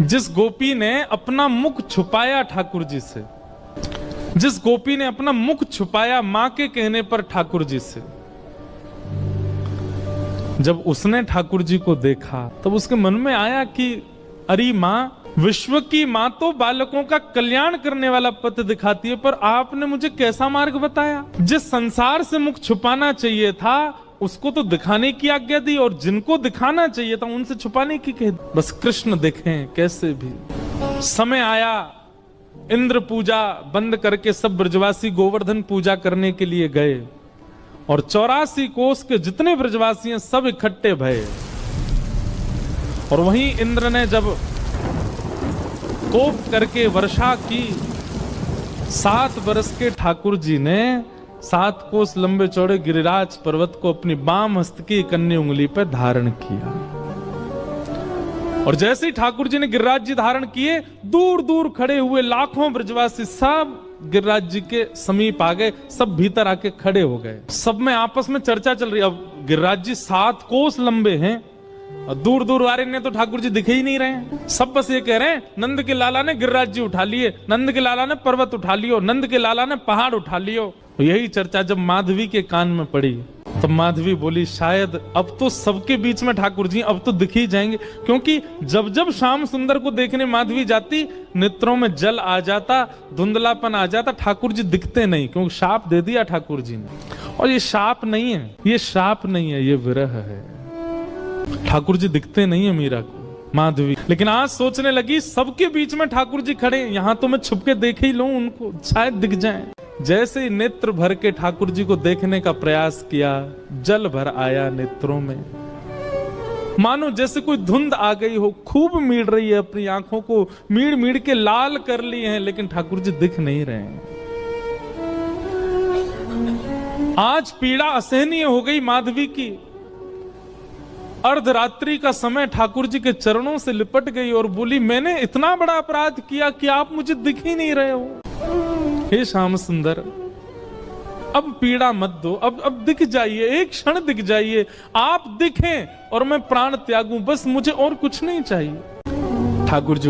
जिस गोपी ने अपना मुख छुपाया ठाकुर जी से, जिस गोपी ने अपना मुख छुपाया मां के कहने पर ठाकुर जी से, जब उसने ठाकुर जी को देखा तब उसके मन में आया कि अरे मां, विश्व की मां तो बालकों का कल्याण करने वाला पथ दिखाती है, पर आपने मुझे कैसा मार्ग बताया। जिस संसार से मुख छुपाना चाहिए था उसको तो दिखाने की आज्ञा दी, और जिनको दिखाना चाहिए था उनसे छुपाने की कह दी। बस कृष्ण देखें कैसे भी। समय आया, इंद्र पूजा बंद करके सब ब्रजवासी गोवर्धन पूजा करने के लिए गए, और 84 कोस के जितने ब्रजवासी हैं सब इकट्ठे भये। और वहीं इंद्र ने जब कोप करके वर्षा की, 7 बरस के ठाकुर जी ने 7 कोस लंबे चौड़े गिरिराज पर्वत को अपनी बाम हस्त की कन्नी उंगली पर धारण किया। और जैसे ही ठाकुर जी ने गिरिराज जी धारण किए, दूर दूर खड़े हुए लाखों ब्रजवासी सब गिरिराज जी के समीप आ गए, सब भीतर आके खड़े हो गए। सब में आपस में चर्चा चल रही है। अब गिरिराज जी 7 कोस लंबे हैं और दूर दूर वाले ने तो ठाकुर जी दिखे ही नहीं रहे हैं। सब बस ये कह रहे हैं, नंद के लाला ने गिरिराज जी उठा लिए, नंद के लाला ने पर्वत उठा लियो, नंद के लाला ने पहाड़ उठा लियो। यही चर्चा जब माधवी के कान में पड़ी तो माधवी बोली, शायद अब तो सबके बीच में ठाकुर जी अब तो दिख ही जाएंगे। क्योंकि जब जब श्याम सुंदर को देखने माधवी जाती, नेत्रों में जल आ जाता, धुंधलापन आ जाता, ठाकुर जी दिखते नहीं, क्योंकि शाप दे दिया ठाकुर जी ने। और ये शाप नहीं है, ये शाप नहीं है, ये विरह है। ठाकुर जी दिखते नहीं है मीरा को, माधवी। लेकिन आज सोचने लगी सबके बीच में ठाकुर जी खड़े, यहां तो मैं छुप के देख ही लूं उनको, शायद दिख जाएं। जैसे ही नेत्र भर के ठाकुर जी को देखने का प्रयास किया, जल भर आया नेत्रों में, मानो जैसे कोई धुंध आ गई हो। खूब मीड़ रही है, अपनी आंखों को मीड़ मीड़ के लाल कर ली है, लेकिन ठाकुर जी दिख नहीं रहे हैं। आज पीड़ा असहनीय हो गई माधवी की। अर्धरात्रि का समय ठाकुर जी के चरणों से लिपट गई और बोली, मैंने इतना बड़ा अपराध किया कि आप मुझे दिख ही नहीं रहे हो। हे श्याम सुंदर, अब पीड़ा मत दो, अब दिख जाइए, एक क्षण दिख जाइए, आप दिखें और मैं प्राण त्यागूं, बस मुझे और कुछ नहीं चाहिए। ठाकुर जी